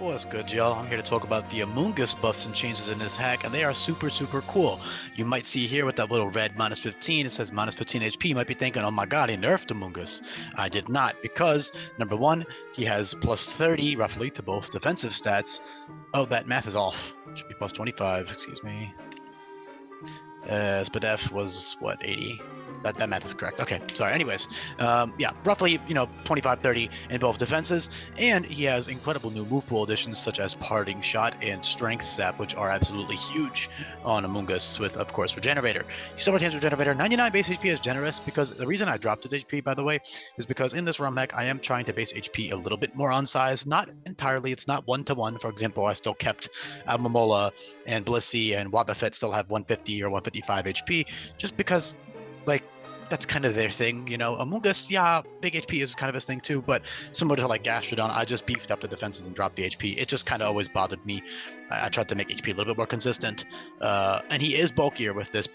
What's good, y'all? I'm here to talk about the Amoonguss buffs and changes in this hack, and they are super, super cool. You might see here with that little red minus 15, it says minus 15 HP. You might be thinking, oh my god, he nerfed Amoonguss. I did not, because number one, he has plus 30 roughly to both defensive stats. Oh, that math is off. It should be plus 25, excuse me. Spadef was what, 80? That math is correct. Okay, sorry. Anyways, yeah, roughly, 25, 30 in both defenses. And he has incredible new move pool additions such as Parting Shot and Strength Sap, which are absolutely huge on Amoonguss with, of course, Regenerator. He still retains Regenerator. 99 base HP is generous because the reason I dropped his HP, by the way, is because in this ROM hack, I am trying to base HP a little bit more on size. Not entirely. It's not one-to-one. For example, I still kept Almamola and Blissey and Wobbuffet still have 150 or 155 HP just because, like, that's kind of their thing, Amoonguss, yeah, big HP is kind of his thing too, but similar to like Gastrodon, I just beefed up the defenses and dropped the HP. It just kind of always bothered me. I tried to make HP a little bit more consistent, and he is bulkier with this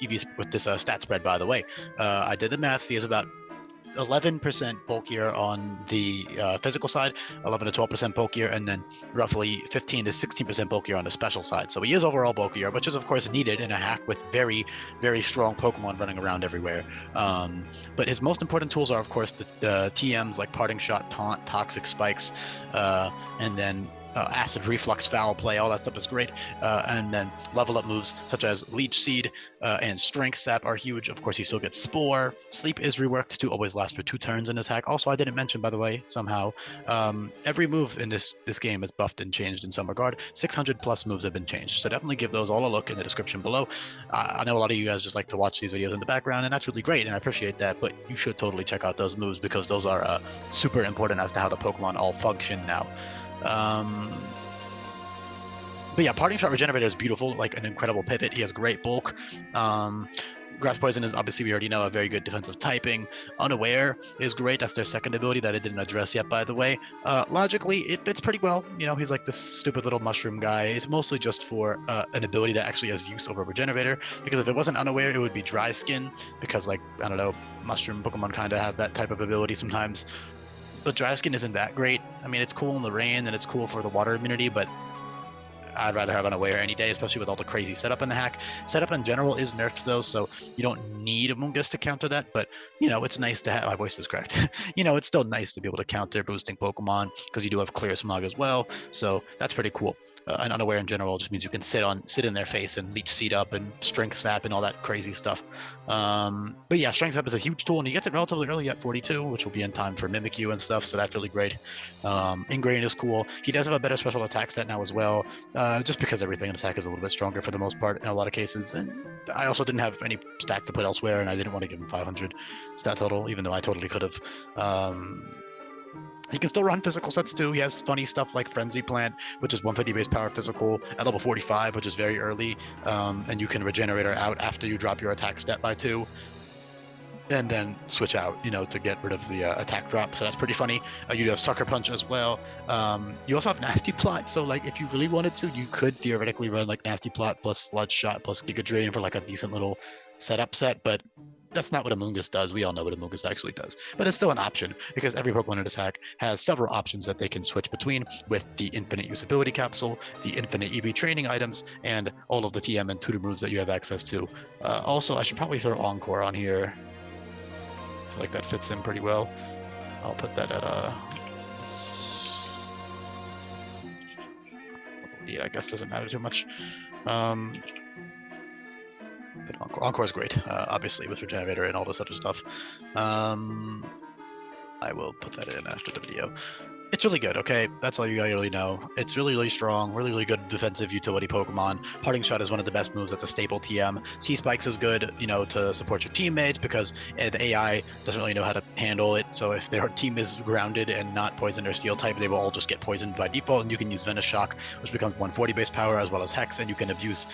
stat spread, by the way. I did the math. He is about 11% bulkier on the physical side, 11 to 12% bulkier, and then roughly 15 to 16% bulkier on the special side. So he is overall bulkier, which is of course needed in a hack with very, very strong Pokemon running around everywhere. But his most important tools are of course the TMs like Parting Shot, Taunt, Toxic Spikes, and then acid reflux, foul play, all that stuff is great. And then level up moves such as Leech Seed and Strength Sap are huge. Of course, he still gets Spore. Sleep is reworked to always last for 2 turns in this hack. Also, I didn't mention, by the way, somehow, every move in this game is buffed and changed in some regard. 600 plus moves have been changed. So definitely give those all a look in the description below. I know a lot of you guys just like to watch these videos in the background, and that's really great, and I appreciate that, but you should totally check out those moves because those are super important as to how the Pokemon all function now. But yeah, Parting Shot Regenerator is beautiful, like an incredible pivot. He has great bulk. Grass Poison is obviously, we already know, a very good defensive typing. Unaware is great. That's their second ability that I didn't address yet, by the way. Logically, it fits pretty well. He's like this stupid little mushroom guy. It's mostly just for an ability that actually has use over Regenerator, because if it wasn't Unaware, it would be Dry Skin, because, like, I don't know, mushroom Pokemon kind of have that type of ability sometimes. But Dry Skin isn't that great. I mean, it's cool in the rain and it's cool for the water immunity, but I'd rather have Unaware any day, especially with all the crazy setup in the hack. Setup in general is nerfed though, so you don't need Amoonguss to counter that, but it's nice to have. My voice is cracked. It's still nice to be able to counter boosting Pokemon because you do have Clear Smog as well, so that's pretty cool. And Unaware in general just means you can sit in their face and Leech Seed up and Strength Sap and all that crazy stuff. But yeah, Strength Sap is a huge tool, and he gets it relatively early at 42, which will be in time for Mimikyu and stuff, so that's really great. Ingrain is cool. He does have a better special attack stat now as well, just because everything in attack is a little bit stronger for the most part in a lot of cases. And I also didn't have any stats to put elsewhere, and I didn't want to give him 500 stat total, even though I totally could have. He can still run physical sets too. He has funny stuff like Frenzy Plant, which is 150 base power physical at level 45, which is very early. And you can Regenerator out after you drop your attack stat by 2. And then switch out, to get rid of the attack drop. So that's pretty funny. You do have Sucker Punch as well. You also have Nasty Plot. So, like, if you really wanted to, you could theoretically run, like, Nasty Plot plus Sludge Shot plus Giga Drain for, like, a decent little setup set. But that's not what Amoonguss does. We all know what Amoonguss actually does. But it's still an option, because every Pokemon in this hack has several options that they can switch between, with the Infinite Usability Capsule, the Infinite EV Training items, and all of the TM and tutor moves that you have access to. Also, I should probably throw Encore on here. I feel like that fits in pretty well. I'll put that at I guess doesn't matter too much. But Encore is great, obviously, with Regenerator and all this other stuff. I will put that in after the video. It's really good, okay? That's all you gotta really know. It's really, really strong, really, really good defensive utility Pokemon. Parting Shot is one of the best moves at the stable TM. T-Spikes is good, to support your teammates, because the AI doesn't really know how to handle it. So if their team is grounded and not poison or steel type, they will all just get poisoned by default, and you can use Venom Shock, which becomes 140 base power, as well as Hex, and you can abuse,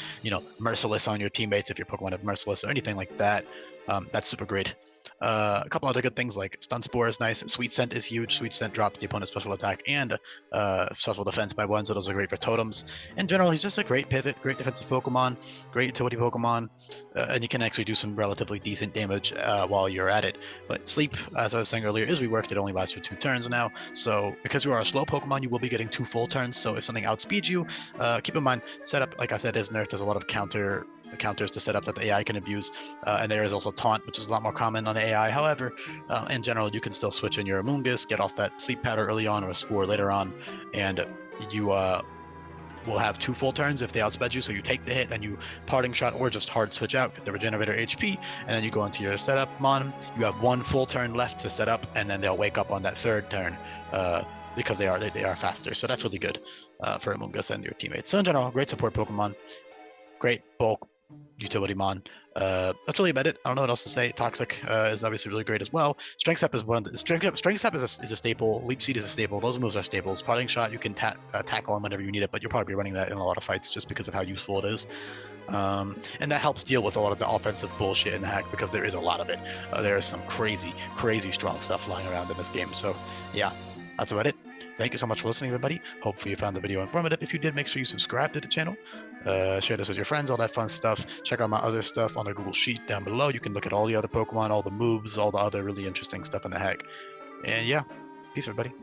Merciless on your teammates if your Pokemon have Merciless or anything like that. That's super great. A couple other good things like Stun Spore is nice. Sweet Scent is huge. Sweet Scent drops the opponent's special attack and special defense by 1, so those are great for totems. In general, he's just a great pivot, great defensive Pokemon, great utility Pokemon, and you can actually do some relatively decent damage while you're at it. But Sleep, as I was saying earlier, is reworked. It only lasts for 2 turns now, so because you are a slow Pokemon, you will be getting 2 full turns. So if something outspeeds you, keep in mind, setup, like I said, is nerfed. There's a lot of counters to set up that the AI can abuse, and there is also Taunt, which is a lot more common on the AI. However, in general, you can still switch in your Amoonguss, get off that Sleep Powder early on or a Spore later on, and you will have 2 full turns if they outsped you. So you take the hit, then you Parting Shot or just hard switch out, get the Regenerator HP, and then you go into your setup Mon. You have 1 full turn left to set up, and then they'll wake up on that 3rd turn. Because they are faster, so that's really good for Amoonguss and your teammates. So in general, great support Pokemon, great bulk utility Mon. That's really about it. I don't know what else to say. Toxic is obviously really great as well. Strength Step is one of the Strength Step is a staple. Leech Seed is a staple. Those moves are staples. Parting Shot, you can tackle them whenever you need it, but you'll probably be running that in a lot of fights just because of how useful it is. And that helps deal with a lot of the offensive bullshit in the hack because there is a lot of it. There is some crazy strong stuff flying around in this game. So yeah, that's about it. Thank you so much for listening, everybody. Hopefully you found the video informative. If you did, make sure you subscribe to the channel. Share this with your friends, all that fun stuff. Check out my other stuff on the Google Sheet down below. You can look at all the other Pokemon, all the moves, all the other really interesting stuff in the hack. And yeah, peace, everybody.